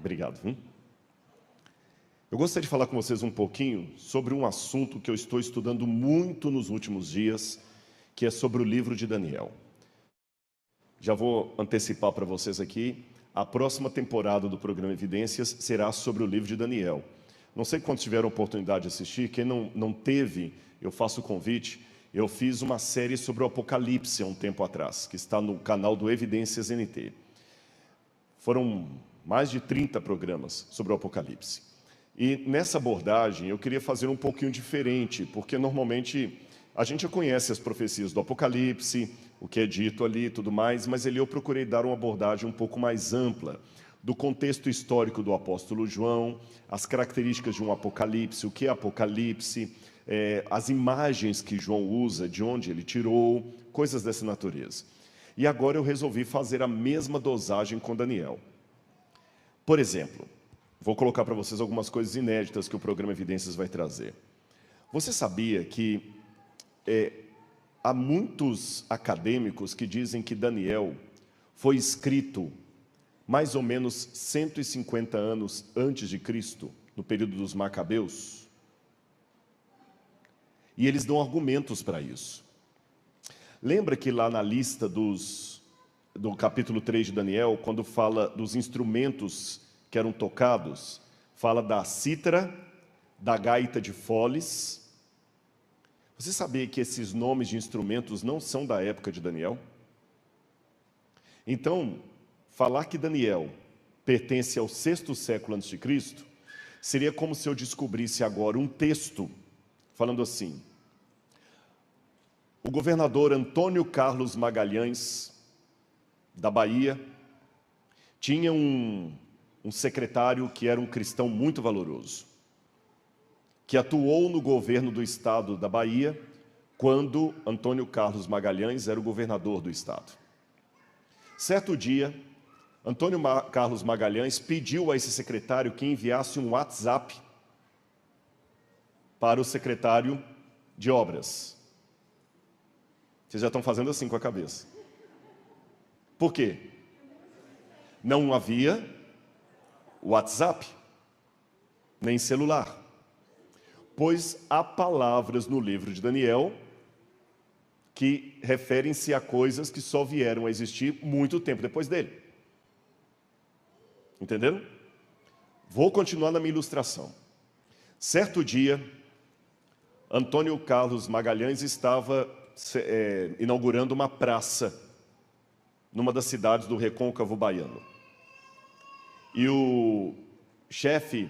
Obrigado. Eu gostaria de falar com vocês um pouquinho sobre um assunto que eu estou estudando muito nos últimos dias, que é sobre o livro de Daniel. Já vou antecipar para vocês aqui, a próxima temporada do programa Evidências será sobre o livro de Daniel. Não sei quantos tiveram a oportunidade de assistir, quem não teve, eu faço o convite. Eu fiz uma série sobre o Apocalipse há um tempo atrás, que está no canal do Evidências NT. Foram mais de 30 programas sobre o Apocalipse. E nessa abordagem eu queria fazer um pouquinho diferente, porque normalmente a gente já conhece as profecias do Apocalipse, o que é dito ali e tudo mais, mas ali eu procurei dar uma abordagem um pouco mais ampla do contexto histórico do apóstolo João, as características de um Apocalipse, o que é Apocalipse, as imagens que João usa, de onde ele tirou, coisas dessa natureza. E agora eu resolvi fazer a mesma dosagem com Daniel. Por exemplo, vou colocar para vocês algumas coisas inéditas que o programa Evidências vai trazer. Você sabia que há muitos acadêmicos que dizem que Daniel foi escrito mais ou menos 150 anos antes de Cristo, no período dos Macabeus? E eles dão argumentos para isso. Lembra que lá na lista do capítulo 3 de Daniel, quando fala dos instrumentos que eram tocados, fala da cítara, da gaita de foles. Você sabia que esses nomes de instrumentos não são da época de Daniel? Então, falar que Daniel pertence ao 6º século a.C. seria como se eu descobrisse agora um texto falando assim: o governador Antônio Carlos Magalhães, da Bahia, tinha um secretário que era um cristão muito valoroso, que atuou no governo do estado da Bahia, quando Antônio Carlos Magalhães era o governador do estado. Certo dia, Antônio Carlos Magalhães pediu a esse secretário que enviasse um WhatsApp para o secretário de obras. Vocês já estão fazendo assim com a cabeça. Por quê? Não havia WhatsApp, nem celular. Pois há palavras no livro de Daniel que referem-se a coisas que só vieram a existir muito tempo depois dele. Entenderam? Vou continuar na minha ilustração. Certo dia, Antônio Carlos Magalhães estava inaugurando uma praça numa das cidades do recôncavo baiano. E o chefe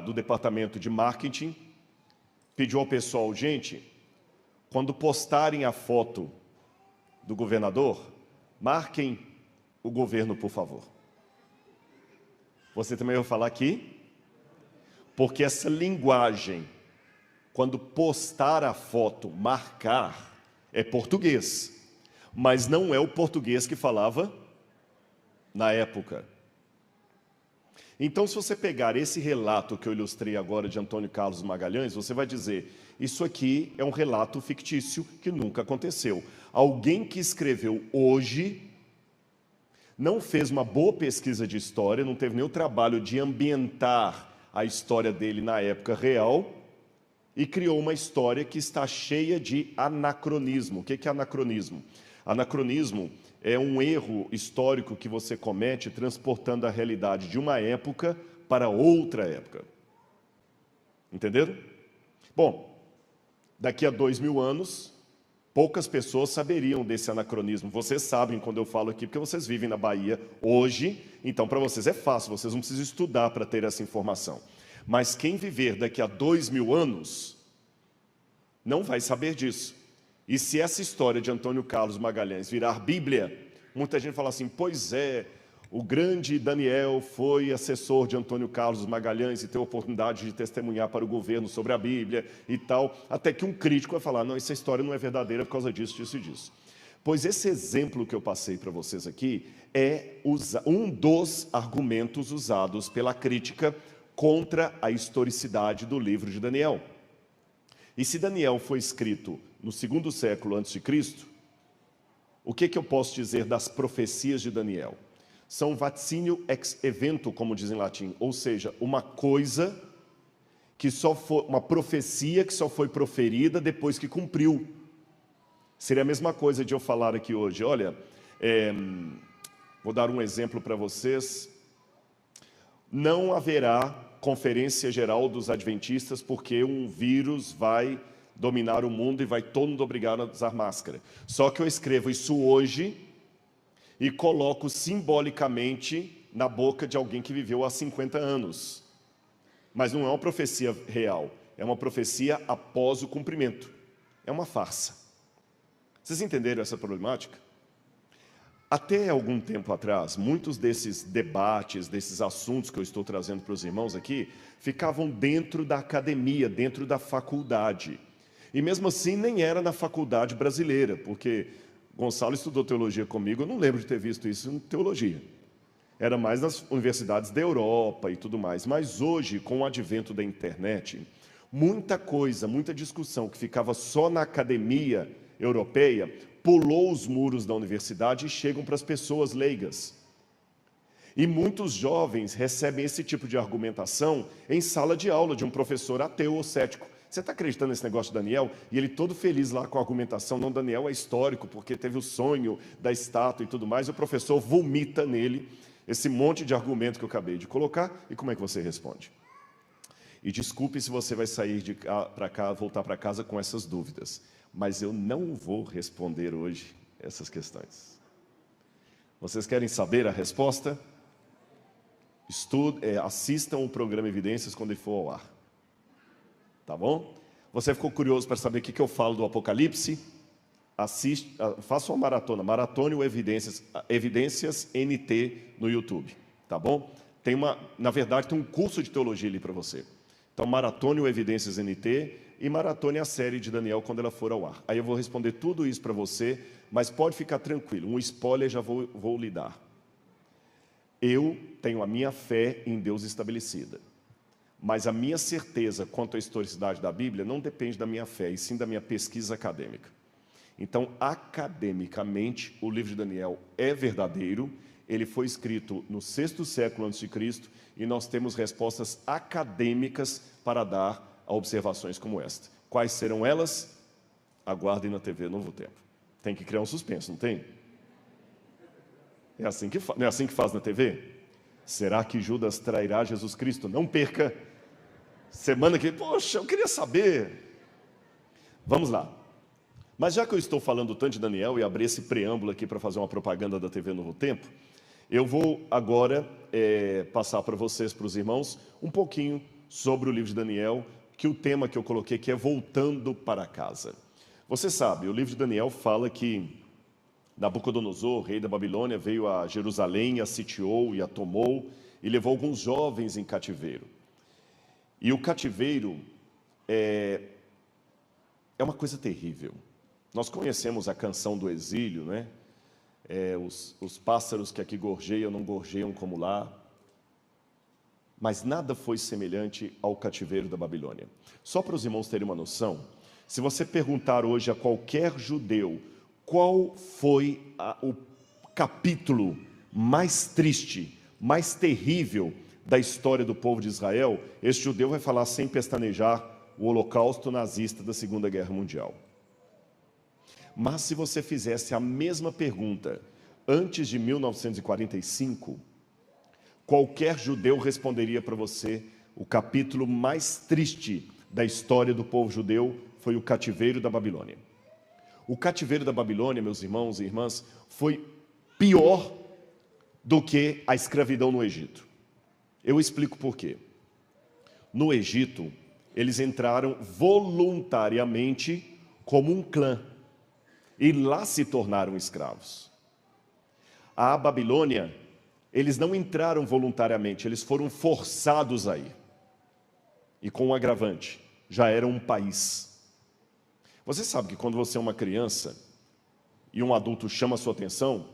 do departamento de marketing pediu ao pessoal: gente, quando postarem a foto do governador, marquem o governo, por favor. Você também vai falar aqui? Porque essa linguagem, quando postar a foto, marcar, é português, mas não é o português que falava na época. Então, se você pegar esse relato que eu ilustrei agora de Antônio Carlos Magalhães, você vai dizer: isso aqui é um relato fictício que nunca aconteceu. Alguém que escreveu hoje não fez uma boa pesquisa de história, não teve nem o trabalho de ambientar a história dele na época real e criou uma história que está cheia de anacronismo. O que é anacronismo? Anacronismo é um erro histórico que você comete transportando a realidade de uma época para outra época. Entenderam? Bom, daqui a 2000 anos, poucas pessoas saberiam desse anacronismo. Vocês sabem quando eu falo aqui, porque vocês vivem na Bahia hoje, então para vocês é fácil, vocês não precisam estudar para ter essa informação. Mas quem viver daqui a 2000 anos não vai saber disso. E se essa história de Antônio Carlos Magalhães virar Bíblia, muita gente fala assim: pois é, o grande Daniel foi assessor de Antônio Carlos Magalhães e teve a oportunidade de testemunhar para o governo sobre a Bíblia e tal, até que um crítico vai falar: não, essa história não é verdadeira por causa disso, disso e disso. Pois esse exemplo que eu passei para vocês aqui é um dos argumentos usados pela crítica contra a historicidade do livro de Daniel. E se Daniel foi escrito no 2º século a.C., o que eu posso dizer das profecias de Daniel? são vaticinio ex evento, como diz em latim, ou seja, uma coisa que só foi, uma profecia que só foi proferida depois que cumpriu. Seria a mesma coisa de eu falar aqui hoje, olha, vou dar um exemplo para vocês, não haverá conferência geral dos adventistas porque um vírus vai dominar o mundo e vai todo mundo obrigado a usar máscara. Só que eu escrevo isso hoje e coloco simbolicamente na boca de alguém que viveu há 50 anos. Mas não é uma profecia real, é uma profecia após o cumprimento. É uma farsa. Vocês entenderam essa problemática? Até algum tempo atrás, muitos desses debates, desses assuntos que eu estou trazendo para os irmãos aqui, ficavam dentro da academia, dentro da faculdade. E mesmo assim, nem era na faculdade brasileira, porque Gonçalo estudou teologia comigo, eu não lembro de ter visto isso em teologia. Era mais nas universidades da Europa e tudo mais. Mas hoje, com o advento da internet, muita coisa, muita discussão que ficava só na academia europeia, pulou os muros da universidade e chegam para as pessoas leigas. E muitos jovens recebem esse tipo de argumentação em sala de aula de um professor ateu ou cético. Você está acreditando nesse negócio de Daniel? E ele todo feliz lá com a argumentação, não, Daniel é histórico, porque teve o sonho da estátua e tudo mais, e o professor vomita nele esse monte de argumento que eu acabei de colocar, e como é que você responde? E desculpe se você vai sair para cá, voltar para casa com essas dúvidas, mas eu não vou responder hoje essas questões. Vocês querem saber a resposta? Assistam o programa Evidências quando ele for ao ar. Tá bom? Você ficou curioso para saber o que eu falo do Apocalipse? Faça uma maratone ou Evidências NT no YouTube, tá bom? Na verdade, tem um curso de teologia ali para você. Então, maratone o Evidências NT e maratone a série de Daniel quando ela for ao ar. Aí eu vou responder tudo isso para você, mas pode ficar tranquilo, um spoiler já vou lhe dar. Eu tenho a minha fé em Deus estabelecida. Mas a minha certeza quanto à historicidade da Bíblia não depende da minha fé, e sim da minha pesquisa acadêmica. Então, academicamente, o livro de Daniel é verdadeiro, ele foi escrito no 6º século a.C., e nós temos respostas acadêmicas para dar a observações como esta. Quais serão elas? Aguardem na TV Novo Tempo. Tem que criar um suspense, não tem? Não é assim que faz na TV? Será que Judas trairá Jesus Cristo? Não perca! Semana que... Poxa, eu queria saber. Vamos lá. Mas já que eu estou falando tanto de Daniel e abri esse preâmbulo aqui para fazer uma propaganda da TV Novo Tempo, eu vou agora passar para vocês, para os irmãos, um pouquinho sobre o livro de Daniel, que o tema que eu coloquei aqui é Voltando para Casa. Você sabe, o livro de Daniel fala que Nabucodonosor, rei da Babilônia, veio a Jerusalém, a sitiou e a tomou, e levou alguns jovens em cativeiro. E o cativeiro é uma coisa terrível. Nós conhecemos a canção do exílio, né? Os pássaros que aqui gorjeiam não gorjeiam como lá. Mas nada foi semelhante ao cativeiro da Babilônia. Só para os irmãos terem uma noção, se você perguntar hoje a qualquer judeu qual foi o capítulo mais triste, mais terrível da história do povo de Israel, este judeu vai falar sem pestanejar o holocausto nazista da Segunda Guerra Mundial. Mas se você fizesse a mesma pergunta antes de 1945, qualquer judeu responderia para você: o capítulo mais triste da história do povo judeu foi o cativeiro da Babilônia. O cativeiro da Babilônia, meus irmãos e irmãs, foi pior do que a escravidão no Egito. Eu explico por quê. No Egito, eles entraram voluntariamente como um clã e lá se tornaram escravos. A Babilônia, eles não entraram voluntariamente, eles foram forçados a ir. E com um agravante, já era um país. Você sabe que quando você é uma criança e um adulto chama a sua atenção,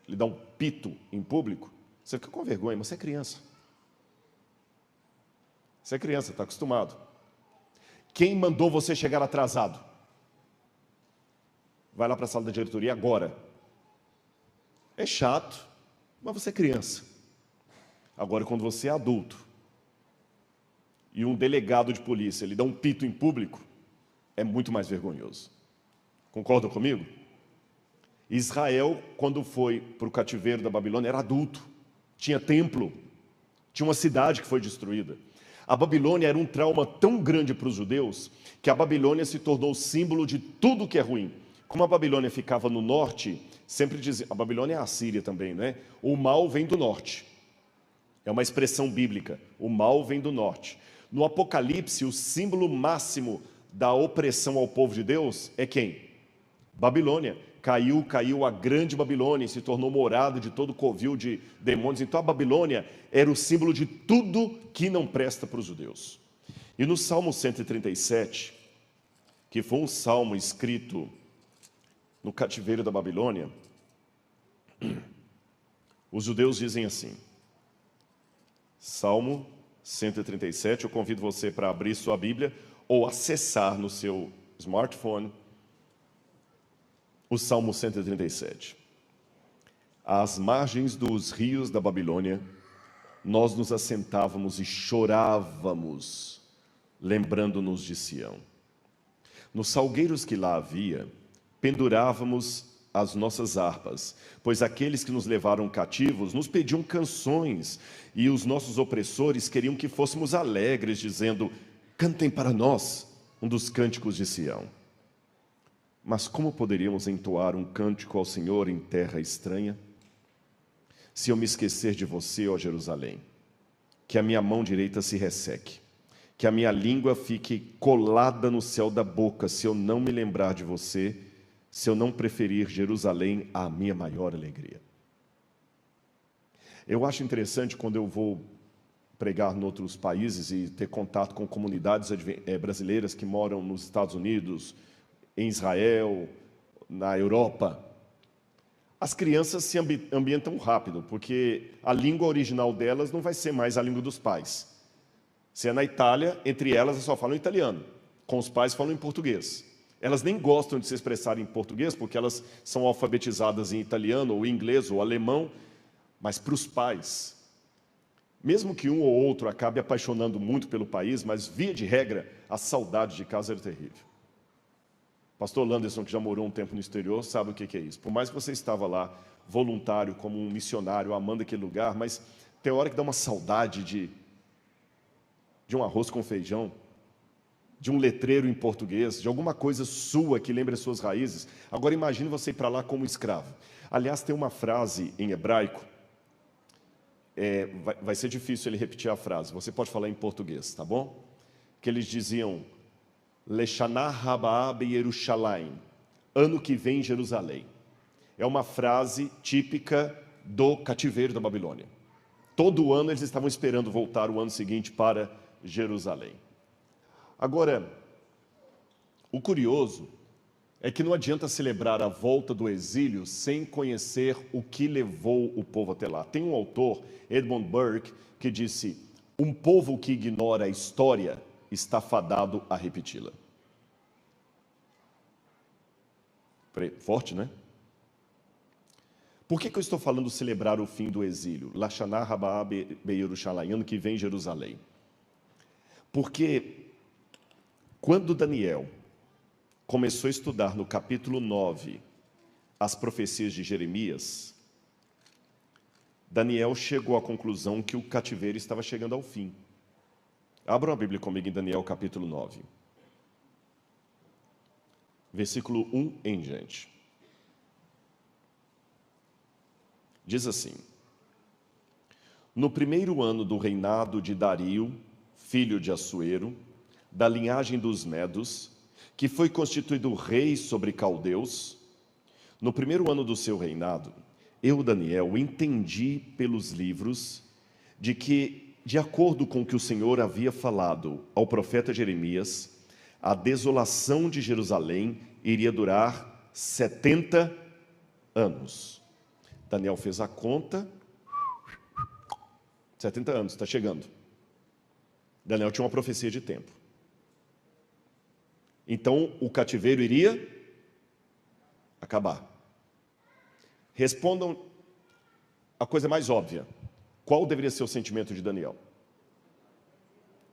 lhe dá um pito em público, você fica com vergonha, mas você é criança. Você é criança, está acostumado. Quem mandou você chegar atrasado? Vai lá para a sala da diretoria agora. É chato. Mas você é criança. Agora, quando você é adulto e um delegado de polícia lhe dá um pito em público, é muito mais vergonhoso. Concordam comigo? Israel, quando foi para o cativeiro da Babilônia, era adulto, tinha templo, tinha uma cidade que foi destruída. A Babilônia era um trauma tão grande para os judeus que a Babilônia se tornou símbolo de tudo que é ruim. Como a Babilônia ficava no norte, sempre dizia, a Babilônia é a Síria também, né? O mal vem do norte. É uma expressão bíblica, o mal vem do norte. No Apocalipse, o símbolo máximo da opressão ao povo de Deus é quem? Babilônia. Caiu a grande Babilônia e se tornou morada de todo o covil de demônios. Então a Babilônia era o símbolo de tudo que não presta para os judeus. E no Salmo 137, que foi um salmo escrito no cativeiro da Babilônia, os judeus dizem assim, Salmo 137, eu convido você para abrir sua Bíblia ou acessar no seu smartphone o Salmo 137. Às margens dos rios da Babilônia, nós nos assentávamos e chorávamos, lembrando-nos de Sião. Nos salgueiros que lá havia, pendurávamos as nossas harpas, pois aqueles que nos levaram cativos nos pediam canções, e os nossos opressores queriam que fôssemos alegres, dizendo, cantem para nós um dos cânticos de Sião. Mas como poderíamos entoar um cântico ao Senhor em terra estranha? Se eu me esquecer de você, ó Jerusalém, que a minha mão direita se resseque, que a minha língua fique colada no céu da boca, se eu não me lembrar de você, se eu não preferir Jerusalém à minha maior alegria. Eu acho interessante quando eu vou pregar em outros países e ter contato com comunidades brasileiras que moram nos Estados Unidos, em Israel, na Europa. As crianças se ambientam rápido, porque a língua original delas não vai ser mais a língua dos pais. Se é na Itália, entre elas só falam italiano, com os pais falam em português. Elas nem gostam de se expressar em português, porque elas são alfabetizadas em italiano, ou inglês, ou alemão, mas para os pais, mesmo que um ou outro acabe apaixonando muito pelo país, mas via de regra, a saudade de casa era terrível. Pastor Landerson, que já morou um tempo no exterior, sabe o que é isso. Por mais que você estava lá, voluntário, como um missionário, amando aquele lugar, mas tem hora que dá uma saudade de um arroz com feijão, de um letreiro em português, de alguma coisa sua que lembre as suas raízes. Agora imagine você ir para lá como escravo. Aliás, tem uma frase em hebraico, vai ser difícil ele repetir a frase, você pode falar em português, tá bom? Que eles diziam, Leshanah Rabaa Beyerushalayim, ano que vem em Jerusalém. É uma frase típica do cativeiro da Babilônia. Todo ano eles estavam esperando voltar o ano seguinte para Jerusalém. Agora, o curioso é que não adianta celebrar a volta do exílio sem conhecer o que levou o povo até lá. Tem um autor, Edmund Burke, que disse, um povo que ignora a história está fadado a repeti-la. Forte, né? Por que eu estou falando celebrar o fim do exílio? Lashanah Rabaa Beyerushalayim, ano que vem em Jerusalém. Porque quando Daniel começou a estudar no capítulo 9 as profecias de Jeremias, Daniel chegou à conclusão que o cativeiro estava chegando ao fim. Abram a Bíblia comigo em Daniel capítulo 9. Versículo 1 em diante. Diz assim, no primeiro ano do reinado de Dario, filho de Assuero, da linhagem dos Medos, que foi constituído rei sobre caldeus, no primeiro ano do seu reinado, eu, Daniel, entendi pelos livros de que, de acordo com o que o Senhor havia falado ao profeta Jeremias, a desolação de Jerusalém iria durar 70 anos. Daniel fez a conta, 70 anos, está chegando. Daniel tinha uma profecia de tempo. Então, o cativeiro iria acabar. Respondam a coisa mais óbvia. Qual deveria ser o sentimento de Daniel?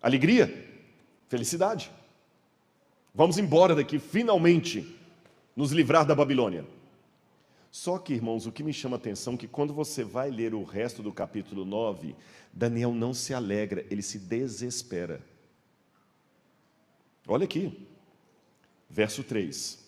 Alegria, felicidade. Vamos embora daqui, finalmente, nos livrar da Babilônia. Só que, irmãos, o que me chama a atenção é que quando você vai ler o resto do capítulo 9, Daniel não se alegra, ele se desespera. Olha aqui, verso 3.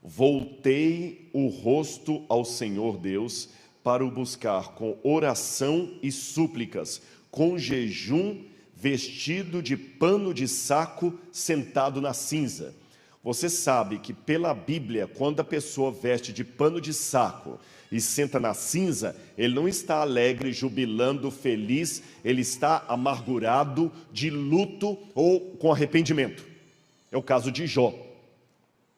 Voltei o rosto ao Senhor Deus para o buscar com oração e súplicas, com jejum, vestido de pano de saco, sentado na cinza. Você sabe que pela Bíblia, quando a pessoa veste de pano de saco e senta na cinza, ele não está alegre, jubilando, feliz, ele está amargurado, de luto ou com arrependimento. É o caso de Jó,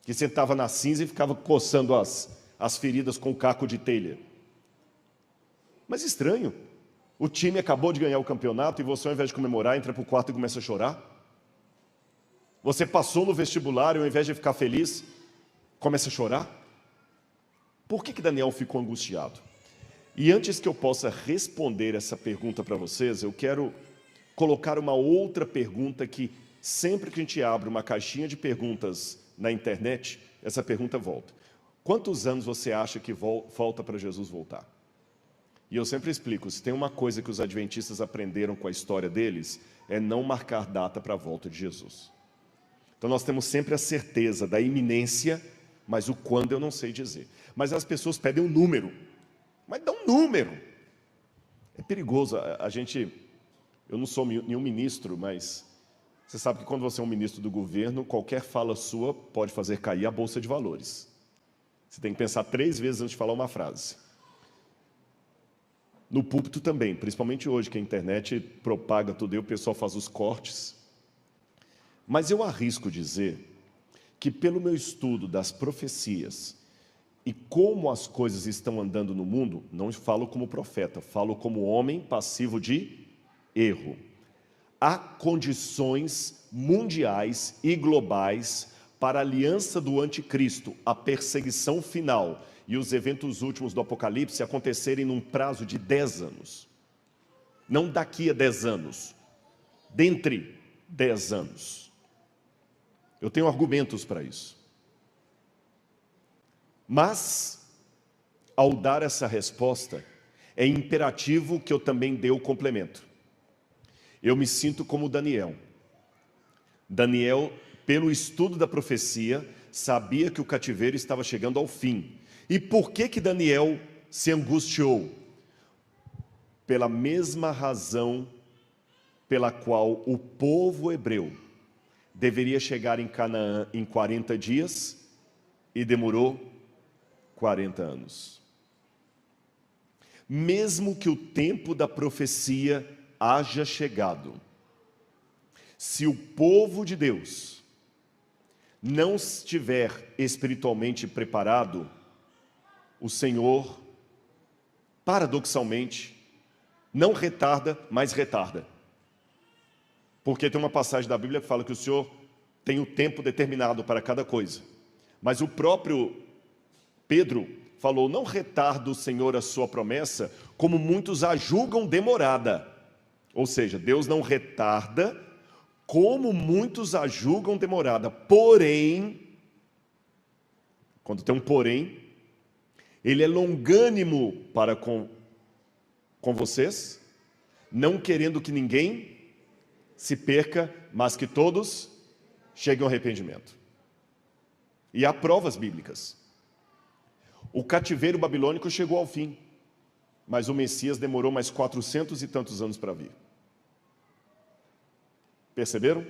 que sentava na cinza e ficava coçando as feridas com caco de telha. Mas estranho, o time acabou de ganhar o campeonato e você, ao invés de comemorar, entra para o quarto e começa a chorar. Você passou no vestibular e, ao invés de ficar feliz, começa a chorar. Por que Daniel ficou angustiado? E antes que eu possa responder essa pergunta para vocês, eu quero colocar uma outra pergunta que, sempre que a gente abre uma caixinha de perguntas na internet, essa pergunta volta. Quantos anos você acha que falta para Jesus voltar? E eu sempre explico, se tem uma coisa que os adventistas aprenderam com a história deles, é não marcar data para a volta de Jesus. Então nós temos sempre a certeza da iminência, mas o quando eu não sei dizer. Mas as pessoas pedem um número. Mas dá um número. É perigoso. Eu não sou nenhum ministro, mas você sabe que quando você é um ministro do governo, qualquer fala sua pode fazer cair a bolsa de valores. Você tem que pensar 3 vezes antes de falar uma frase. No púlpito também, principalmente hoje, que a internet propaga tudo e o pessoal faz os cortes. Mas eu arrisco dizer que, pelo meu estudo das profecias e como as coisas estão andando no mundo, não falo como profeta, falo como homem passivo de erro. Há condições mundiais e globais para a aliança do anticristo, a perseguição final e os eventos últimos do Apocalipse acontecerem num prazo de 10 anos. Não daqui a 10 anos, dentre 10 anos. Eu tenho argumentos para isso. Mas, ao dar essa resposta, é imperativo que eu também dê o complemento. Eu me sinto como Daniel. Daniel, pelo estudo da profecia, sabia que o cativeiro estava chegando ao fim. E por que Daniel se angustiou? Pela mesma razão pela qual o povo hebreu deveria chegar em Canaã em 40 dias e demorou 40 anos. Mesmo que o tempo da profecia haja chegado, se o povo de Deus não estiver espiritualmente preparado, o Senhor, paradoxalmente, não retarda, mas retarda. Porque tem uma passagem da Bíblia que fala que o Senhor tem o tempo determinado para cada coisa. Mas o próprio Pedro falou, não retarda o Senhor a sua promessa, como muitos a julgam demorada. Ou seja, Deus não retarda, como muitos a julgam demorada. Porém, quando tem um porém, Ele é longânimo para com vocês, não querendo que ninguém se perca, mas que todos cheguem ao arrependimento. E há provas bíblicas. O cativeiro babilônico chegou ao fim, mas o Messias demorou mais 400 e tantos anos para vir. Perceberam?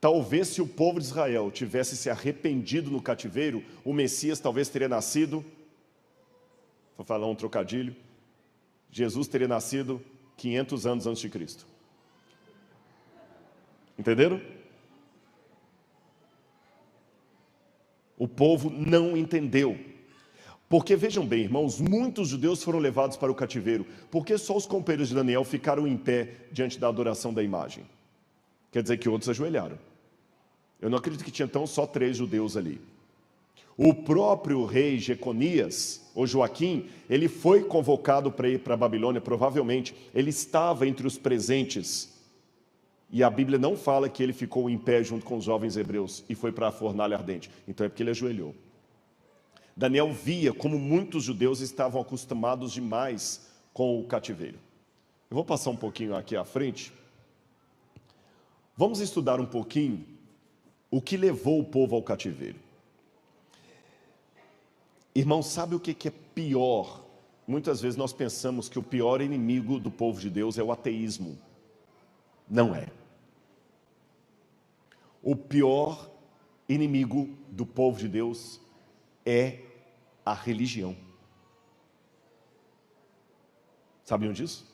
Talvez se o povo de Israel tivesse se arrependido no cativeiro, o Messias talvez teria nascido, vou falar um trocadilho, Jesus teria nascido 500 anos antes de Cristo. Entenderam? O povo não entendeu. Porque, vejam bem, irmãos, muitos judeus foram levados para o cativeiro. Porque só os companheiros de Daniel ficaram em pé diante da adoração da imagem? Quer dizer que outros ajoelharam. Eu não acredito que tinha então só 3 judeus ali. O próprio rei Jeconias, ou Joaquim, ele foi convocado para ir para a Babilônia, provavelmente. Ele estava entre os presentes. E a Bíblia não fala que ele ficou em pé junto com os jovens hebreus e foi para a fornalha ardente. Então é porque ele ajoelhou. Daniel via como muitos judeus estavam acostumados demais com o cativeiro. Eu vou passar um pouquinho aqui à frente. Vamos estudar um pouquinho o que levou o povo ao cativeiro. Irmão, sabe o que é pior? Muitas vezes nós pensamos que o pior inimigo do povo de Deus é o ateísmo. Não é. O pior inimigo do povo de Deus é a religião. Sabiam disso?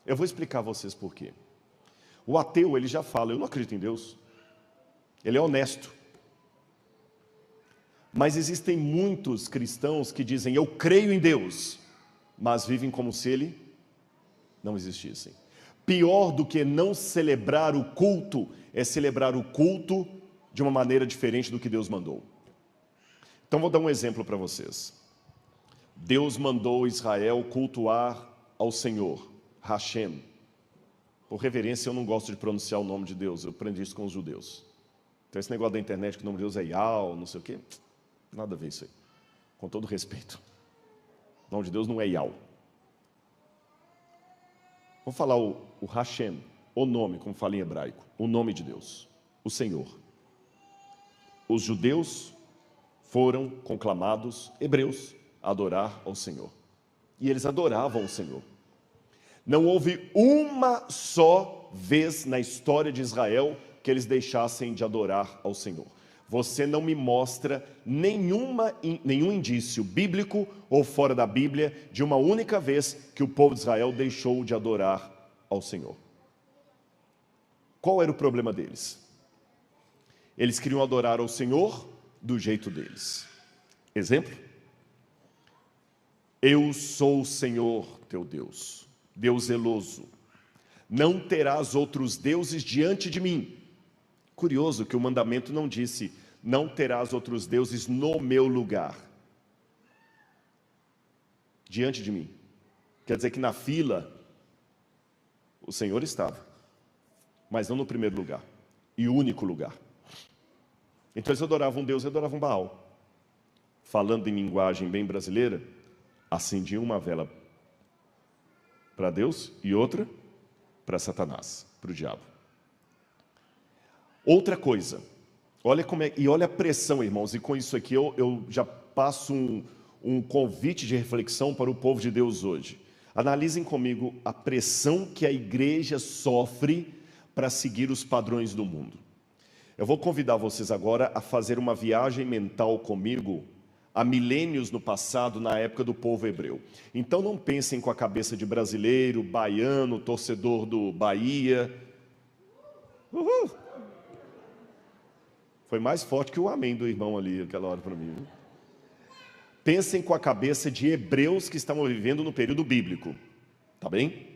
Eu vou explicar a vocês por quê. O ateu, ele já fala, eu não acredito em Deus. Ele é honesto. Mas existem muitos cristãos que dizem, eu creio em Deus, mas vivem como se ele não existisse. Pior do que não celebrar o culto, é celebrar o culto de uma maneira diferente do que Deus mandou. Então vou dar um exemplo para vocês. Deus mandou Israel cultuar ao Senhor, Hashem. Por reverência eu não gosto de pronunciar o nome de Deus, eu aprendi isso com os judeus. Então esse negócio da internet que o nome de Deus é Yahweh, não sei o quê, nada a ver isso aí. Com todo respeito. O nome de Deus não é Yahweh. Vou falar o Hashem, o nome, como fala em hebraico, o nome de Deus, o Senhor. Os judeus foram conclamados, hebreus, a adorar ao Senhor. E eles adoravam o Senhor. Não houve uma só vez na história de Israel que eles deixassem de adorar ao Senhor. Você não me mostra nenhum indício bíblico ou fora da Bíblia de uma única vez que o povo de Israel deixou de adorar ao Senhor. Qual era o problema deles? Eles queriam adorar ao Senhor do jeito deles. Exemplo? Eu sou o Senhor teu Deus, Deus zeloso. Não terás outros deuses diante de mim. Curioso que o mandamento não disse, não terás outros deuses no meu lugar. Diante de mim. Quer dizer que na fila, o Senhor estava, mas não no primeiro lugar, e único lugar. Então eles adoravam Deus e adoravam Baal. Falando em linguagem bem brasileira, acendiam uma vela para Deus e outra para Satanás, para o diabo. Outra coisa, olha como é, e olha a pressão, irmãos, e com isso aqui eu já passo um convite de reflexão para o povo de Deus hoje. Analisem comigo a pressão que a igreja sofre para seguir os padrões do mundo. Eu vou convidar vocês agora a fazer uma viagem mental comigo há milênios no passado, na época do povo hebreu. Então não pensem com a cabeça de brasileiro, baiano, torcedor do Bahia. Uhul! Foi mais forte que o amém do irmão ali, aquela hora para mim. Pensem com a cabeça de hebreus que estavam vivendo no período bíblico. Tá bem?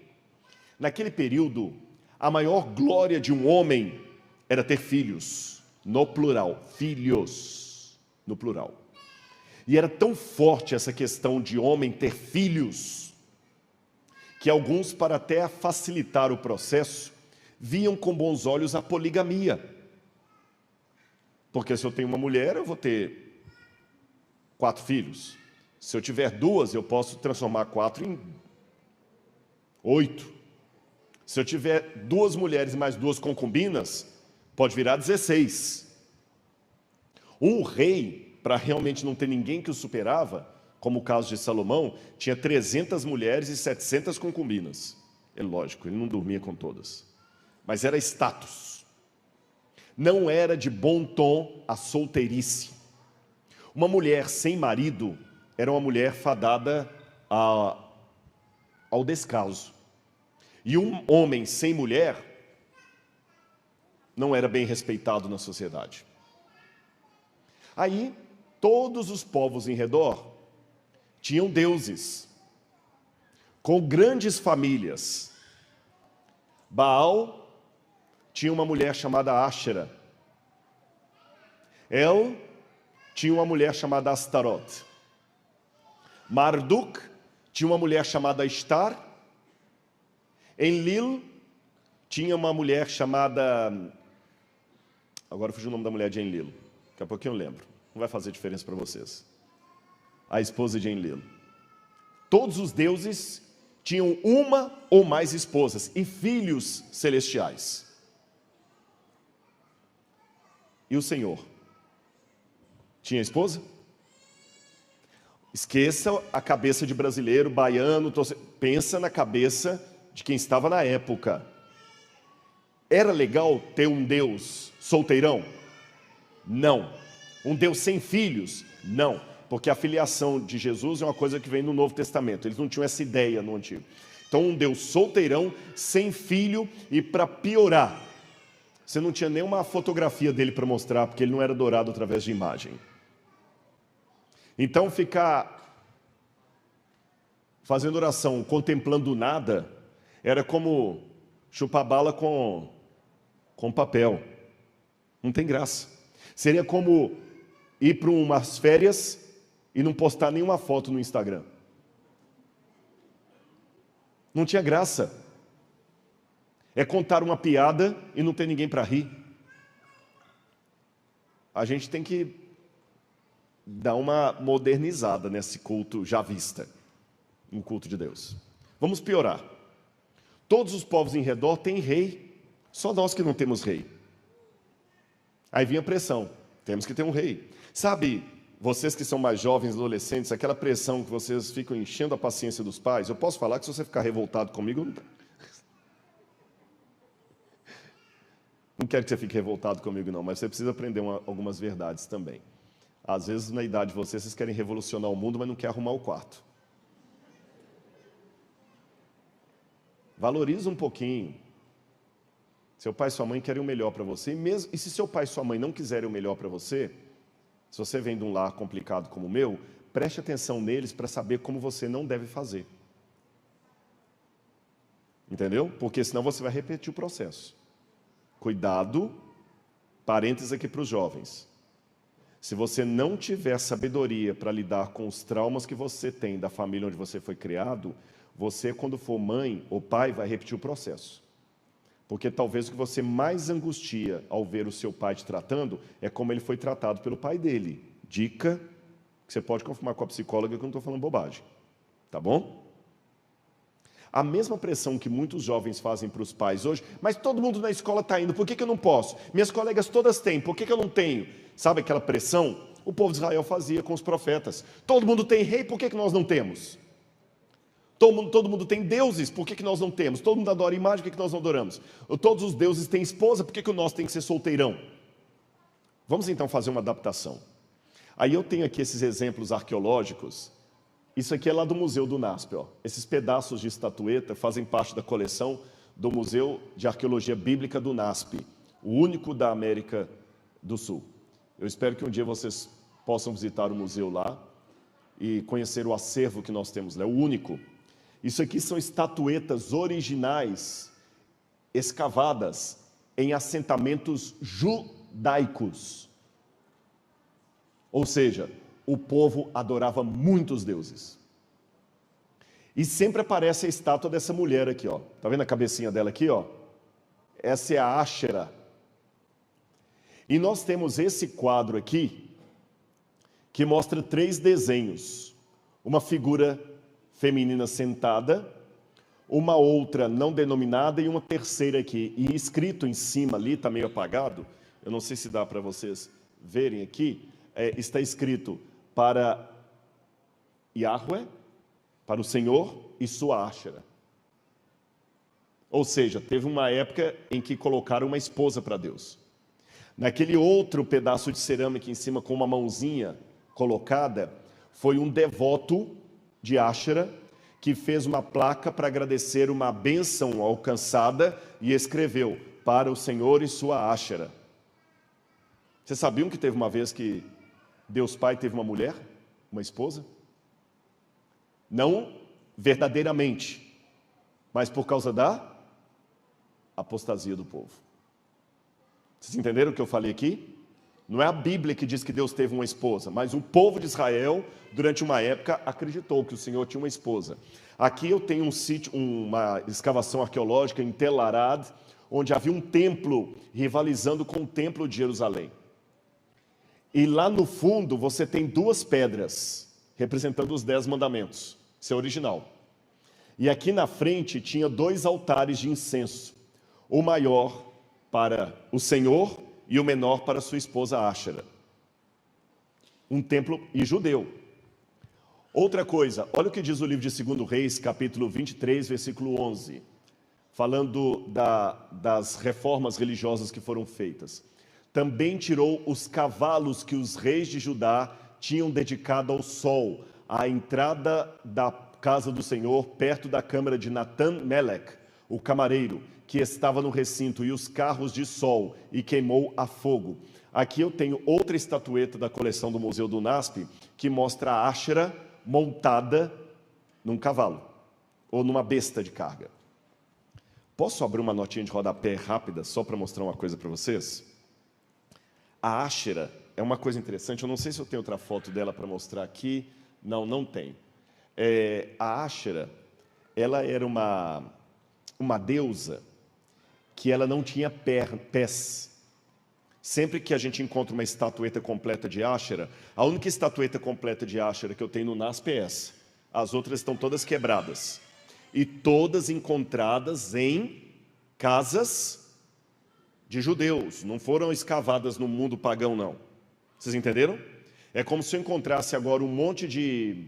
Naquele período, a maior glória de um homem era ter filhos, no plural, filhos, no plural. E era tão forte essa questão de homem ter filhos, que alguns, para até facilitar o processo, viam com bons olhos a poligamia. Porque se eu tenho uma mulher, eu vou ter 4 filhos. Se eu tiver 2, eu posso transformar 4 em 8. Se eu tiver 2 mulheres mais 2 concubinas, pode virar 16. Um rei, para realmente não ter ninguém que o superava, como o caso de Salomão, tinha 300 mulheres e 700 concubinas. É lógico, ele não dormia com todas. Mas era status. Não era de bom tom a solteirice. Uma mulher sem marido era uma mulher fadada ao descaso. E um homem sem mulher não era bem respeitado na sociedade. Aí, todos os povos em redor tinham deuses, com grandes famílias. Baal tinha uma mulher chamada Áshera. El tinha uma mulher chamada Astaroth. Marduk tinha uma mulher chamada Estar. Enlil tinha uma mulher chamada... Agora fugiu o nome da mulher de Enlil. Daqui a pouquinho eu lembro. Não vai fazer diferença para vocês. A esposa de Enlil. Todos os deuses tinham uma ou mais esposas e filhos celestiais. E o Senhor tinha esposa? Esqueça a cabeça de brasileiro, baiano, pensa na cabeça de quem estava na época. Era legal ter um Deus solteirão? Não. Um Deus sem filhos? Não. Porque a filiação de Jesus é uma coisa que vem no Novo Testamento. Eles não tinham essa ideia no Antigo. Então, um Deus solteirão, sem filho, e para piorar, você não tinha nenhuma fotografia dele para mostrar, porque ele não era adorado através de imagem. Então, ficar fazendo oração, contemplando nada, era como chupar bala com papel. Não tem graça. Seria como ir para umas férias e não postar nenhuma foto no Instagram. Não tinha graça. É contar uma piada e não ter ninguém para rir. A gente tem que dar uma modernizada nesse culto já vista, um culto de Deus. Vamos piorar. Todos os povos em redor têm rei, só nós que não temos rei. Aí vinha a pressão, temos que ter um rei. Sabe, vocês que são mais jovens, adolescentes, aquela pressão que vocês ficam enchendo a paciência dos pais, eu posso falar que se você ficar revoltado comigo, não quero que você fique revoltado comigo não, mas você precisa aprender algumas verdades também. Às vezes na idade de vocês querem revolucionar o mundo, mas não querem arrumar o quarto. Valoriza um pouquinho. Seu pai e sua mãe querem o melhor para você, e se seu pai e sua mãe não quiserem o melhor para você, se você vem de um lar complicado como o meu, preste atenção neles para saber como você não deve fazer. Entendeu? Porque senão você vai repetir o processo. Cuidado, parênteses aqui para os jovens. Se você não tiver sabedoria para lidar com os traumas que você tem da família onde você foi criado, você, quando for mãe ou pai, vai repetir o processo. Porque talvez o que você mais angustia ao ver o seu pai te tratando é como ele foi tratado pelo pai dele. Dica que você pode confirmar com a psicóloga que eu não estou falando bobagem. Tá bom? A mesma pressão que muitos jovens fazem para os pais hoje, mas todo mundo na escola está indo, por que eu não posso? Minhas colegas todas têm, por que eu não tenho? Sabe aquela pressão? O povo de Israel fazia com os profetas. Todo mundo tem rei, por que nós não temos? Todo mundo tem deuses, por que nós não temos? Todo mundo adora imagem, por que nós não adoramos? Todos os deuses têm esposa, por que o nosso tem que ser solteirão? Vamos então fazer uma adaptação. Aí eu tenho aqui esses exemplos arqueológicos. Isso aqui é lá do Museu do NASP. Ó. Esses pedaços de estatueta fazem parte da coleção do Museu de Arqueologia Bíblica do NASP, o único da América do Sul. Eu espero que um dia vocês possam visitar o museu lá e conhecer o acervo que nós temos lá, é o único. Isso aqui são estatuetas originais escavadas em assentamentos judaicos. Ou seja, o povo adorava muitos deuses. E sempre aparece a estátua dessa mulher aqui, ó. Tá vendo a cabecinha dela aqui, ó? Essa é a Áshera. E nós temos esse quadro aqui, que mostra 3 desenhos. Uma figura feminina sentada, uma outra não denominada e uma terceira aqui. E escrito em cima ali, está meio apagado, eu não sei se dá para vocês verem aqui, está escrito para Yahweh, para o Senhor e sua Áshera. Ou seja, teve uma época em que colocaram uma esposa para Deus. Naquele outro pedaço de cerâmica em cima com uma mãozinha colocada, foi um devoto de Áshera que fez uma placa para agradecer uma bênção alcançada e escreveu para o Senhor e sua Áshera. Vocês sabiam que teve uma vez que Deus Pai teve uma mulher, uma esposa? Não verdadeiramente, mas por causa da apostasia do povo. Vocês entenderam o que eu falei aqui? Não é a Bíblia que diz que Deus teve uma esposa, mas o povo de Israel, durante uma época, acreditou que o Senhor tinha uma esposa. Aqui eu tenho um sítio, uma escavação arqueológica em Tel Arad, onde havia um templo rivalizando com o templo de Jerusalém. E lá no fundo você tem duas pedras, representando os 10 mandamentos. Isso é original. E aqui na frente tinha 2 altares de incenso. O maior para o Senhor e o menor para sua esposa Áshera. Um templo e judeu. Outra coisa, olha o que diz o livro de 2 Reis, capítulo 23, versículo 11. Falando das reformas religiosas que foram feitas. Também tirou os cavalos que os reis de Judá tinham dedicado ao sol, à entrada da casa do Senhor, perto da câmara de Natan-Melech, o camareiro, que estava no recinto, e os carros de sol, e queimou a fogo. Aqui eu tenho outra estatueta da coleção do Museu do NASP, que mostra a Áshera montada num cavalo, ou numa besta de carga. Posso abrir uma notinha de rodapé rápida, só para mostrar uma coisa para vocês? A Áshera é uma coisa interessante, eu não sei se eu tenho outra foto dela para mostrar aqui. Não, não tem. A Áshera, ela era uma deusa que ela não tinha pés. Sempre que a gente encontra uma estatueta completa de Áshera, a única estatueta completa de Áshera que eu tenho no NASP é essa. As outras estão todas quebradas. E todas encontradas em casas de judeus. Não foram escavadas no mundo pagão, não. Vocês entenderam? É como se eu encontrasse agora um monte de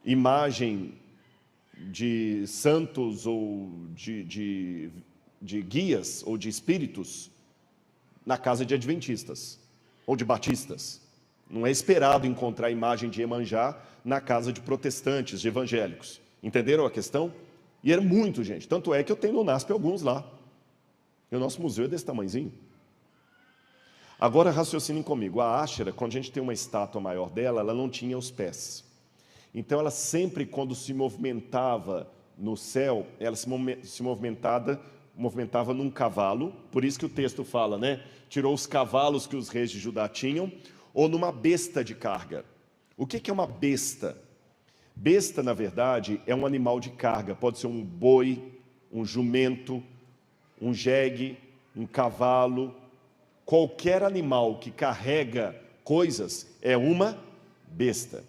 imagem de santos ou de guias ou de espíritos na casa de adventistas ou de batistas. Não é esperado encontrar a imagem de Iemanjá na casa de protestantes, de evangélicos. Entenderam a questão? E era muito, gente. Tanto é que eu tenho no NASP alguns lá. E o nosso museu é desse tamanhozinho. Agora raciocinem comigo. A Áshera, quando a gente tem uma estátua maior dela, ela não tinha os pés. Então ela sempre, quando se movimentava no céu, ela se movimentava num cavalo. Por isso que o texto fala, né? Tirou os cavalos que os reis de Judá tinham, ou numa besta de carga. O que é uma besta? Besta, na verdade, é um animal de carga. Pode ser um boi, um jumento, um jegue, um cavalo. Qualquer animal que carrega coisas é uma besta.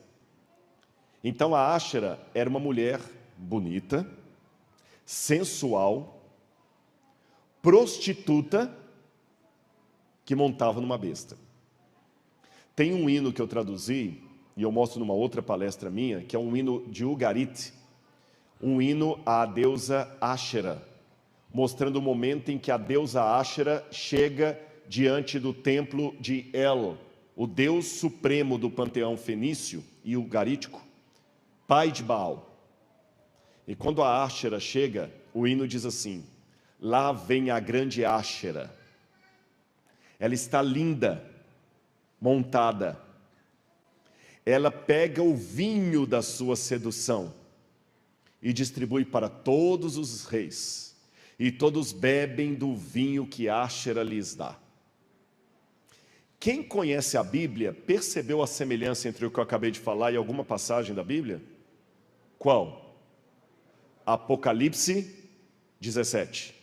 Então a Áshera era uma mulher bonita, sensual, prostituta, que montava numa besta. Tem um hino que eu traduzi, e eu mostro numa outra palestra minha, que é um hino de Ugarit, um hino à deusa Áshera, mostrando o momento em que a deusa Áshera chega diante do templo de El, o deus supremo do panteão fenício e ugarítico, pai de Baal. E quando a Áshera chega, o hino diz assim: lá vem a grande Áshera. Ela está linda, montada. Ela pega o vinho da sua sedução e distribui para todos os reis, e todos bebem do vinho que Áshera lhes dá. Quem conhece a Bíblia percebeu a semelhança entre o que eu acabei de falar e alguma passagem da Bíblia? Qual? Apocalipse 17.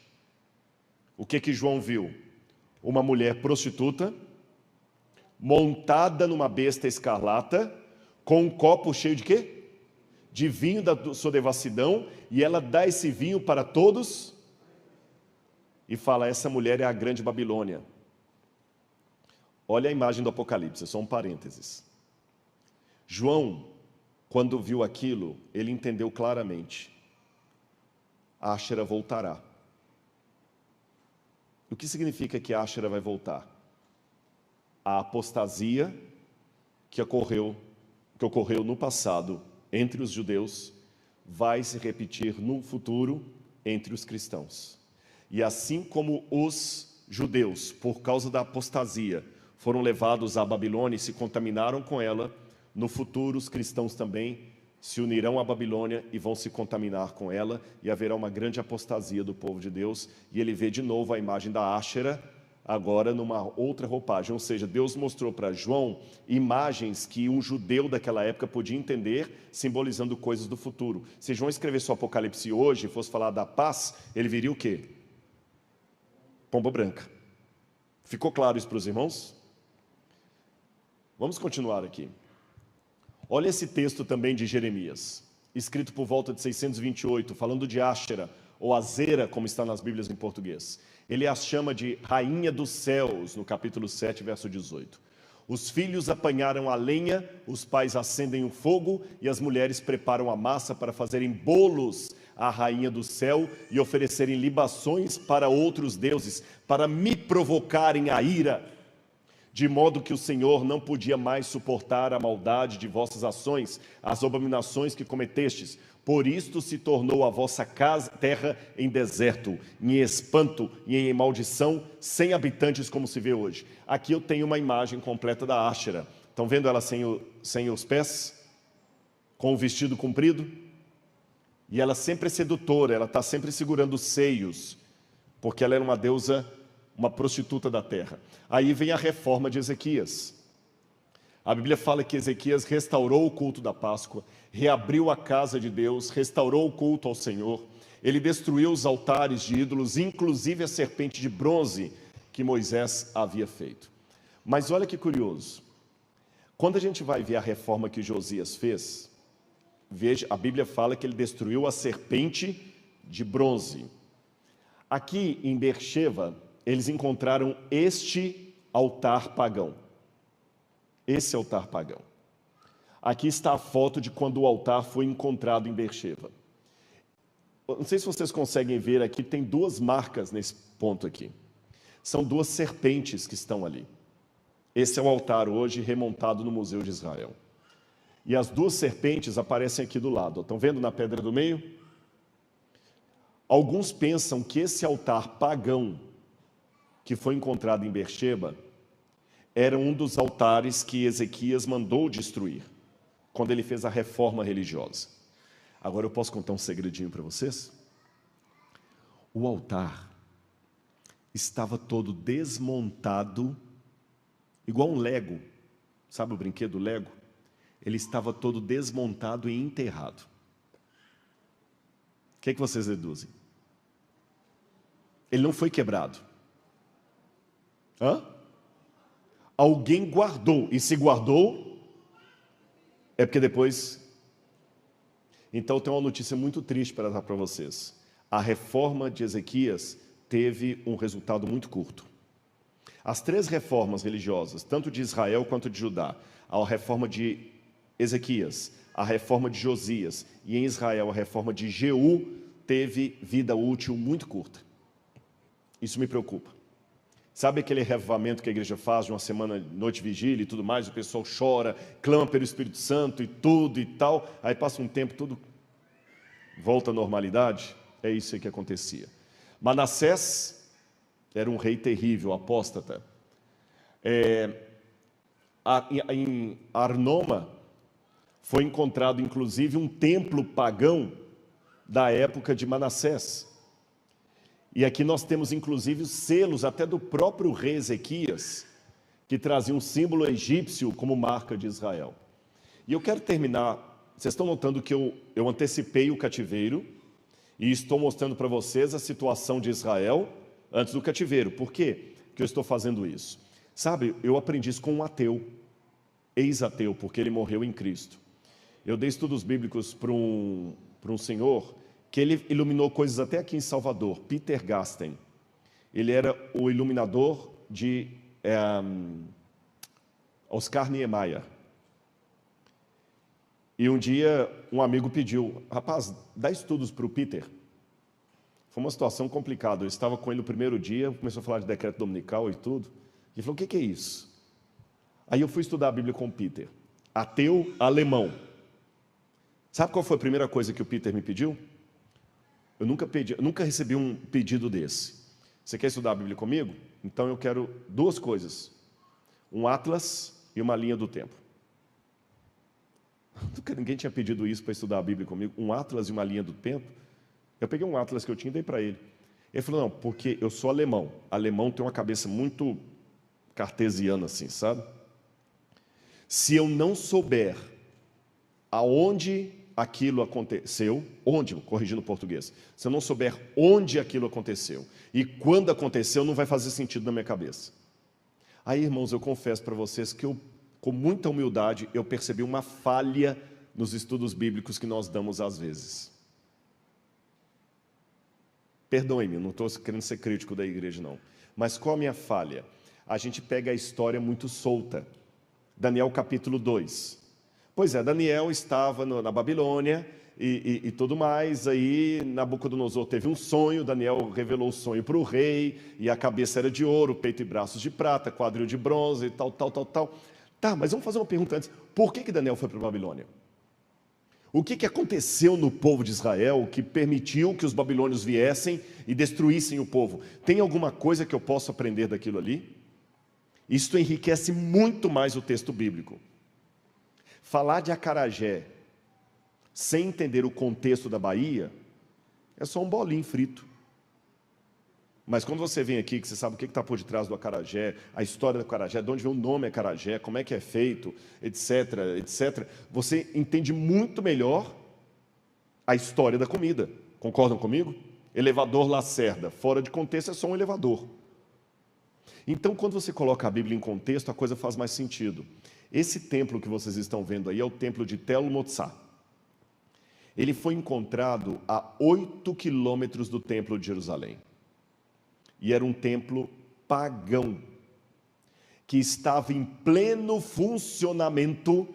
O que João viu? Uma mulher prostituta, montada numa besta escarlata, com um copo cheio de quê? De vinho da sua devassidão, e ela dá esse vinho para todos, e fala, essa mulher é a grande Babilônia. Olha a imagem do Apocalipse, só um parênteses. João, quando viu aquilo, ele entendeu claramente. Áshera voltará. O que significa que Áshera vai voltar? A apostasia que ocorreu no passado entre os judeus vai se repetir no futuro entre os cristãos. E assim como os judeus, por causa da apostasia, foram levados à Babilônia e se contaminaram com ela, no futuro os cristãos também se unirão à Babilônia e vão se contaminar com ela, e haverá uma grande apostasia do povo de Deus, e ele vê de novo a imagem da Áshera, agora numa outra roupagem. Ou seja, Deus mostrou para João imagens que um judeu daquela época podia entender, simbolizando coisas do futuro. Se João escrevesse o Apocalipse hoje e fosse falar da paz, ele viria o quê? Pomba branca. Ficou claro isso para os irmãos? Vamos continuar aqui. Olha esse texto também de Jeremias, escrito por volta de 628, falando de Áshera, ou Azera, como está nas Bíblias em português. Ele a chama de Rainha dos Céus, no capítulo 7, verso 18. Os filhos apanharam a lenha, os pais acendem o fogo e as mulheres preparam a massa para fazerem bolos à Rainha do Céu e oferecerem libações para outros deuses, para me provocarem a ira, de modo que o Senhor não podia mais suportar a maldade de vossas ações, as abominações que cometestes. Por isto se tornou a vossa casa, terra em deserto, em espanto e em maldição, sem habitantes como se vê hoje. Aqui eu tenho uma imagem completa da Áshera. Estão vendo ela sem os pés? Com o vestido comprido? E ela sempre é sedutora, ela está sempre segurando os seios, porque ela era uma deusa, uma prostituta da terra. Aí vem a reforma de Ezequias. A Bíblia fala que Ezequias restaurou o culto da Páscoa, reabriu a casa de Deus, restaurou o culto ao Senhor. Ele destruiu os altares de ídolos, inclusive a serpente de bronze que Moisés havia feito. Mas olha que curioso. Quando a gente vai ver a reforma que Josias fez, veja, a Bíblia fala que ele destruiu a serpente de bronze. Aqui em Beersheba, eles encontraram este altar pagão. Esse altar pagão. Aqui está a foto de quando o altar foi encontrado em Beersheba. Não sei se vocês conseguem ver aqui, tem duas marcas nesse ponto aqui. São duas serpentes que estão ali. Esse é o altar hoje remontado no Museu de Israel. E as duas serpentes aparecem aqui do lado. Estão vendo na pedra do meio? Alguns pensam que esse altar pagão que foi encontrado em Beersheba era um dos altares que Ezequias mandou destruir, quando ele fez a reforma religiosa. Agora eu posso contar um segredinho para vocês? O altar estava todo desmontado, igual um Lego. Sabe o brinquedo Lego? Ele estava todo desmontado e enterrado. O que é que vocês deduzem? Ele não foi quebrado. Hã? Alguém guardou, e se guardou, é porque depois... Então tem uma notícia muito triste para dar para vocês. A reforma de Ezequias teve um resultado muito curto. As três reformas religiosas, tanto de Israel quanto de Judá, a reforma de Ezequias, a reforma de Josias e em Israel a reforma de Jeú, teve vida útil muito curta. Isso me preocupa. Sabe aquele reavivamento que a igreja faz de uma semana, noite vigília e tudo mais, o pessoal chora, clama pelo Espírito Santo e tudo e tal, aí passa um tempo, tudo volta à normalidade? É isso aí que acontecia. Manassés era um rei terrível, apóstata. Em Arnoma foi encontrado inclusive um templo pagão da época de Manassés. E aqui nós temos inclusive os selos até do próprio rei Ezequias, que trazia um símbolo egípcio como marca de Israel. E eu quero terminar, vocês estão notando que eu antecipei o cativeiro e estou mostrando para vocês a situação de Israel antes do cativeiro. Por quê que eu estou fazendo isso? Sabe, eu aprendi isso com um ateu, ex-ateu, porque ele morreu em Cristo. Eu dei estudos bíblicos para um senhor que ele iluminou coisas até aqui em Salvador, Peter Gasten. Ele era o iluminador de Oscar Niemeyer. E um dia um amigo pediu, rapaz, dá estudos para o Peter. Foi uma situação complicada, eu estava com ele no primeiro dia, começou a falar de decreto dominical e tudo. Ele falou, o que é isso? Aí eu fui estudar a Bíblia com o Peter, ateu alemão. Sabe qual foi a primeira coisa que o Peter me pediu? Eu nunca recebi um pedido desse. Você quer estudar a Bíblia comigo? Então eu quero duas coisas. Um atlas e uma linha do tempo. Nunca ninguém tinha pedido isso para estudar a Bíblia comigo. Um atlas e uma linha do tempo. Eu peguei um atlas que eu tinha e dei para ele. Ele falou, não, porque eu sou alemão. Alemão tem uma cabeça muito cartesiana assim, sabe? Se eu não souber aonde aquilo aconteceu, corrigindo o português, se eu não souber onde aquilo aconteceu e quando aconteceu, não vai fazer sentido na minha cabeça. Aí, irmãos, eu confesso para vocês que com muita humildade, eu percebi uma falha nos estudos bíblicos que nós damos às vezes. Perdoe-me, não estou querendo ser crítico da igreja, não. Mas qual a minha falha? A gente pega a história muito solta. Daniel capítulo 2. Pois é, Daniel estava na Babilônia e tudo mais, aí Nabucodonosor teve um sonho, Daniel revelou o sonho para o rei, e a cabeça era de ouro, peito e braços de prata, quadril de bronze e tal. Tá, mas vamos fazer uma pergunta antes. Por que Daniel foi para a Babilônia? O que aconteceu no povo de Israel que permitiu que os babilônios viessem e destruíssem o povo? Tem alguma coisa que eu possa aprender daquilo ali? Isto enriquece muito mais o texto bíblico. Falar de acarajé sem entender o contexto da Bahia é só um bolinho frito. Mas quando você vem aqui, que você sabe o que está por detrás do acarajé, a história do acarajé, de onde vem o nome acarajé, como é que é feito, etc., você entende muito melhor a história da comida. Concordam comigo? Elevador Lacerda, fora de contexto é só um elevador. Então, quando você coloca a Bíblia em contexto, a coisa faz mais sentido. Esse templo que vocês estão vendo aí é o templo de Tel Motsá. Ele foi encontrado a 8 quilômetros do templo de Jerusalém. E era um templo pagão, que estava em pleno funcionamento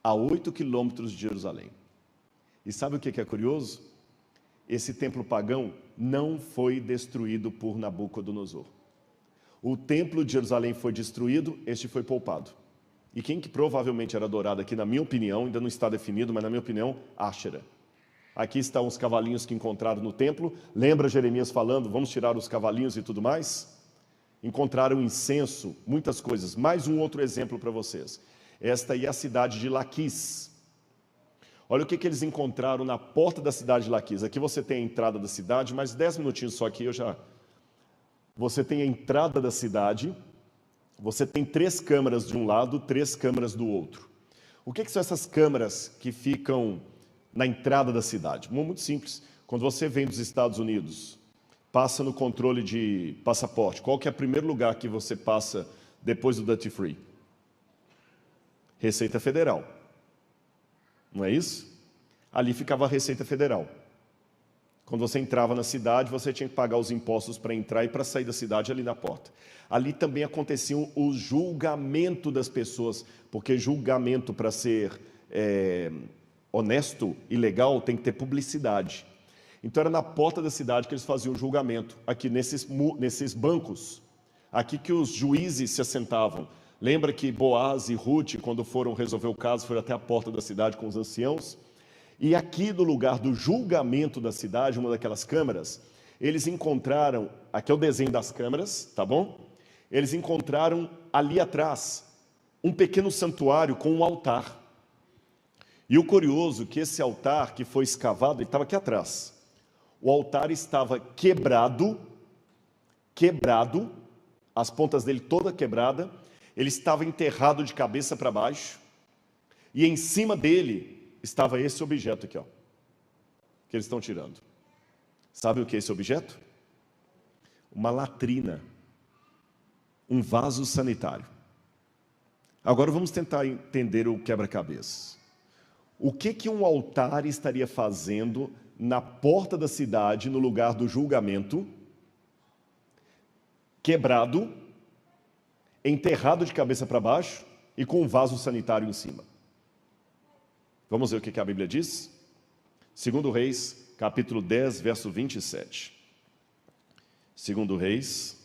a 8 quilômetros de Jerusalém. E sabe o que é curioso? Esse templo pagão não foi destruído por Nabucodonosor. O templo de Jerusalém foi destruído, este foi poupado. E quem que provavelmente era adorado aqui, na minha opinião, ainda não está definido, mas na minha opinião, Áshera. Aqui estão os cavalinhos que encontraram no templo. Lembra Jeremias falando, vamos tirar os cavalinhos e tudo mais? Encontraram incenso, muitas coisas. Mais um outro exemplo para vocês. Esta aí é a cidade de Laquis. Olha o que eles encontraram na porta da cidade de Laquis. Aqui você tem a entrada da cidade, mais 10 minutinhos só aqui eu já... Você tem a entrada da cidade, você tem 3 câmaras de um lado, 3 câmaras do outro. O que são essas câmaras que ficam na entrada da cidade? Muito simples. Quando você vem dos Estados Unidos, passa no controle de passaporte, qual que é o primeiro lugar que você passa depois do Duty Free? Receita Federal. Não é isso? Ali ficava a Receita Federal. Quando você entrava na cidade, você tinha que pagar os impostos para entrar e para sair da cidade ali na porta. Ali também acontecia o julgamento das pessoas, porque julgamento, para ser honesto e legal, tem que ter publicidade. Então era na porta da cidade que eles faziam o julgamento, aqui nesses bancos, aqui que os juízes se assentavam. Lembra que Boaz e Ruth, quando foram resolver o caso, foram até a porta da cidade com os anciãos? E aqui no lugar do julgamento da cidade, uma daquelas câmaras, eles encontraram, aqui é o desenho das câmaras, tá bom? Eles encontraram ali atrás um pequeno santuário com um altar. E o curioso é que esse altar que foi escavado, ele estava aqui atrás. O altar estava quebrado, as pontas dele toda quebrada, ele estava enterrado de cabeça para baixo, e em cima dele estava esse objeto aqui, ó, que eles estão tirando. Sabe o que é esse objeto? Uma latrina, um vaso sanitário. Agora vamos tentar entender o quebra-cabeça. O que um altar estaria fazendo na porta da cidade, no lugar do julgamento, quebrado, enterrado de cabeça para baixo e com um vaso sanitário em cima? Vamos ver o que a Bíblia diz? 2 Reis, capítulo 10, verso 27. 2 Reis,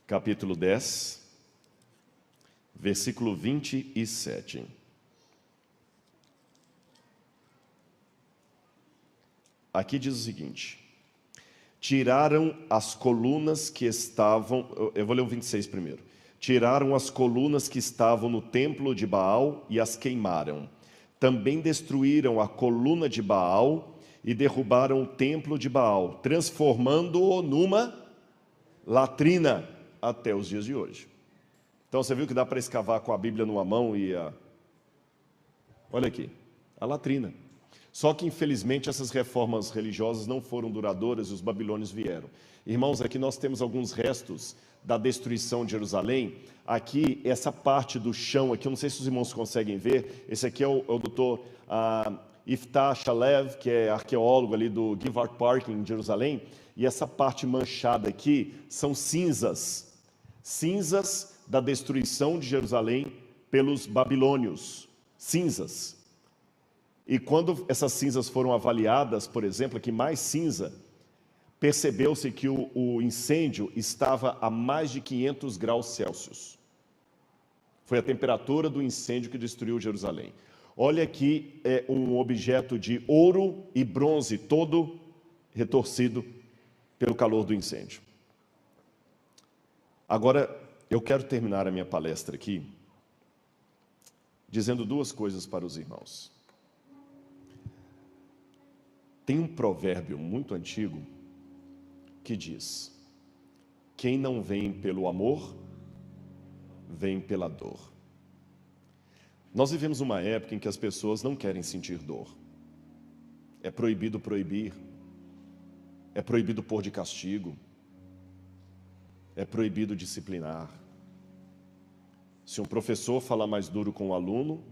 capítulo 10, versículo 27. Aqui diz o seguinte: tiraram as colunas que estavam... Eu vou ler o 26 primeiro. Tiraram as colunas que estavam no templo de Baal e as queimaram. Também destruíram a coluna de Baal e derrubaram o templo de Baal, transformando-o numa latrina até os dias de hoje. Então você viu que dá para escavar com a Bíblia numa mão e olha aqui, a latrina. Só que infelizmente essas reformas religiosas não foram duradouras e os babilônios vieram. Irmãos, aqui nós temos alguns restos da destruição de Jerusalém. Aqui, essa parte do chão aqui, eu não sei se os irmãos conseguem ver, esse aqui é o doutor Iftah Shalev, que é arqueólogo ali do Givart Park em Jerusalém, e essa parte manchada aqui são cinzas da destruição de Jerusalém pelos babilônios, cinzas. E quando essas cinzas foram avaliadas, por exemplo, aqui mais cinza, percebeu-se que o incêndio estava a mais de 500 graus Celsius. Foi a temperatura do incêndio que destruiu Jerusalém. Olha aqui, é um objeto de ouro e bronze, todo retorcido pelo calor do incêndio. Agora, eu quero terminar a minha palestra aqui dizendo duas coisas para os irmãos. Tem um provérbio muito antigo que diz: quem não vem pelo amor, vem pela dor. Nós vivemos uma época em que as pessoas não querem sentir dor. É proibido proibir, é proibido pôr de castigo, é proibido disciplinar. Se um professor falar mais duro com o aluno,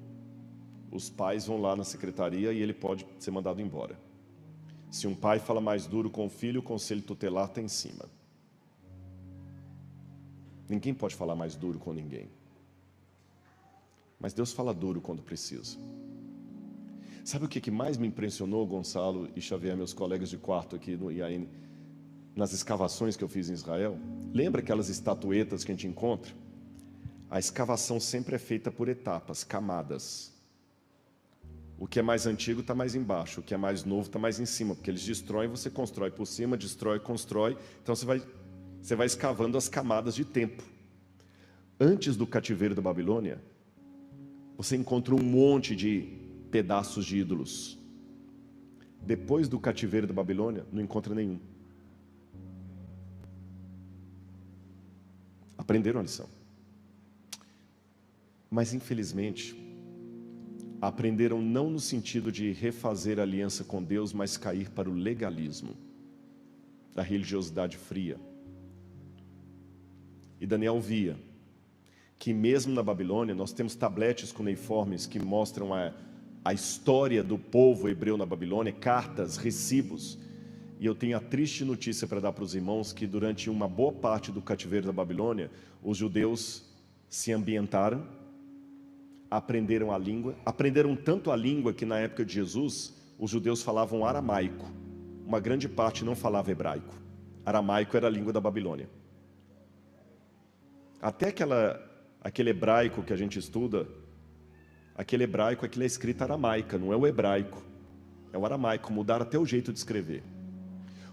os pais vão lá na secretaria e ele pode ser mandado embora. Se um pai fala mais duro com o filho, o conselho tutelar está em cima. Ninguém pode falar mais duro com ninguém. Mas Deus fala duro quando precisa. Sabe o que mais me impressionou, Gonçalo e Xavier, meus colegas de quarto aqui no IAN, nas escavações que eu fiz em Israel? Lembra aquelas estatuetas que a gente encontra? A escavação sempre é feita por etapas, camadas. O que é mais antigo está mais embaixo, o que é mais novo está mais em cima, porque eles destroem, você constrói por cima, destrói, constrói. Então você vai escavando as camadas de tempo. Antes do cativeiro da Babilônia, você encontra um monte de pedaços de ídolos. Depois do cativeiro da Babilônia, não encontra nenhum. Aprenderam a lição. Mas infelizmente, aprenderam não no sentido de refazer a aliança com Deus, mas cair para o legalismo, da religiosidade fria. E Daniel via que mesmo na Babilônia, nós temos tabletes cuneiformes que mostram a história do povo hebreu na Babilônia, cartas, recibos. E eu tenho a triste notícia para dar para os irmãos que durante uma boa parte do cativeiro da Babilônia, os judeus se ambientaram, aprenderam a língua, aprenderam tanto a língua que na época de Jesus, os judeus falavam aramaico. Uma grande parte não falava hebraico. Aramaico era a língua da Babilônia. Até aquele hebraico que a gente estuda, aquele hebraico, aquilo é escrita aramaica, não é o hebraico, é o aramaico, mudaram até o jeito de escrever.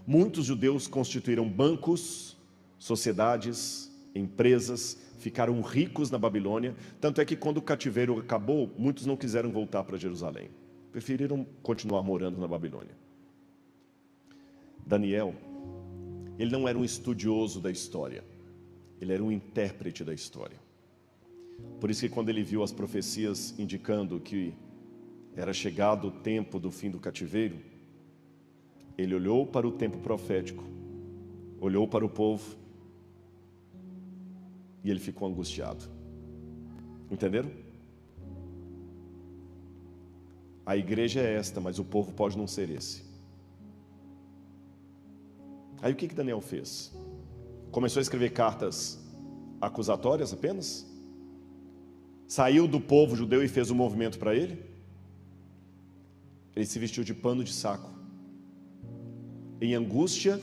Muitos judeus constituíram bancos, sociedades, empresas, ficaram ricos na Babilônia, tanto é que quando o cativeiro acabou, muitos não quiseram voltar para Jerusalém, preferiram continuar morando na Babilônia. Daniel, ele não era um estudioso da história, ele era um intérprete da história. Por isso que quando ele viu as profecias indicando que era chegado o tempo do fim do cativeiro, ele olhou para o tempo profético, olhou para o povo, e ele ficou angustiado. Entenderam? A igreja é esta, mas o povo pode não ser esse. Aí o que Daniel fez? Começou a escrever cartas acusatórias apenas? Saiu do povo judeu e fez um movimento para ele? Ele se vestiu de pano de saco, em angústia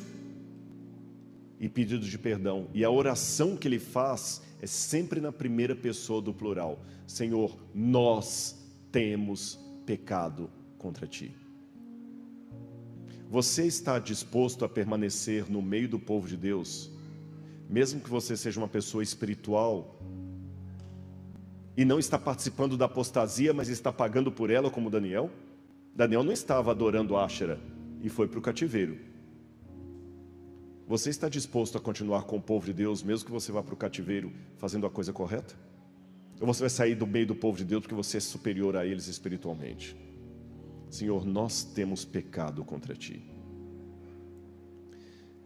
e pedido de perdão. E a oração que ele faz é sempre na primeira pessoa do plural: Senhor, nós temos pecado contra ti. Você está disposto a permanecer no meio do povo de Deus, mesmo que você seja uma pessoa espiritual e não está participando da apostasia, mas está pagando por ela, como Daniel? Daniel não estava adorando Áshera, e foi para o cativeiro. Você está disposto a continuar com o povo de Deus, mesmo que você vá para o cativeiro fazendo a coisa correta? Ou você vai sair do meio do povo de Deus porque você é superior a eles espiritualmente? Senhor, nós temos pecado contra Ti.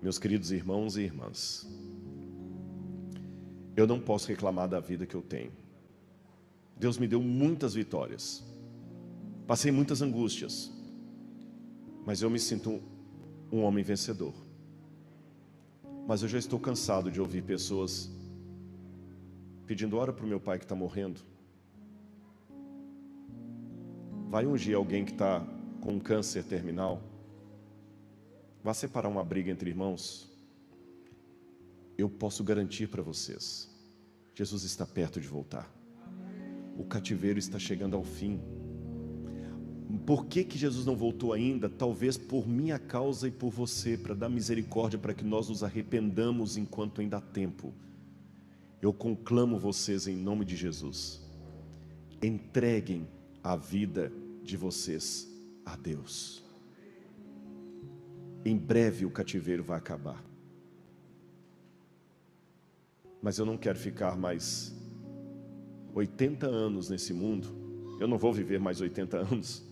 Meus queridos irmãos e irmãs, eu não posso reclamar da vida que eu tenho. Deus me deu muitas vitórias, passei muitas angústias, mas eu me sinto um homem vencedor. Mas eu já estou cansado de ouvir pessoas pedindo hora para o meu pai que está morrendo. Vai ungir alguém que está com um câncer terminal. Vai separar uma briga entre irmãos. Eu posso garantir para vocês, Jesus está perto de voltar. O cativeiro está chegando ao fim. Por que Jesus não voltou ainda? Talvez por minha causa e por você, para dar misericórdia, para que nós nos arrependamos enquanto ainda há tempo. Eu conclamo vocês em nome de Jesus. Entreguem a vida de vocês a Deus. Em breve o cativeiro vai acabar. Mas eu não quero ficar mais 80 anos nesse mundo. Eu não vou viver mais 80 anos.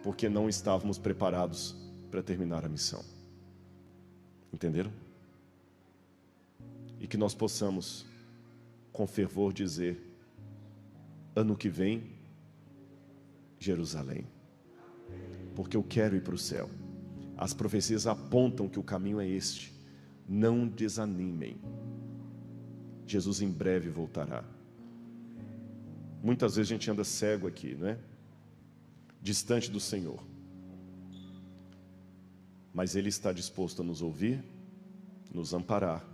Porque não estávamos preparados para terminar a missão. Entenderam? E que nós possamos, com fervor, dizer: ano que vem, Jerusalém. Porque eu quero ir para o céu. As profecias apontam que o caminho é este. Não desanimem. Jesus em breve voltará. Muitas vezes a gente anda cego aqui, não é? Distante do Senhor. Mas Ele está disposto a nos ouvir, nos amparar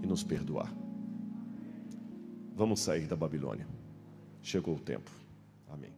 e nos perdoar. Vamos sair da Babilônia. Chegou o tempo. Amém.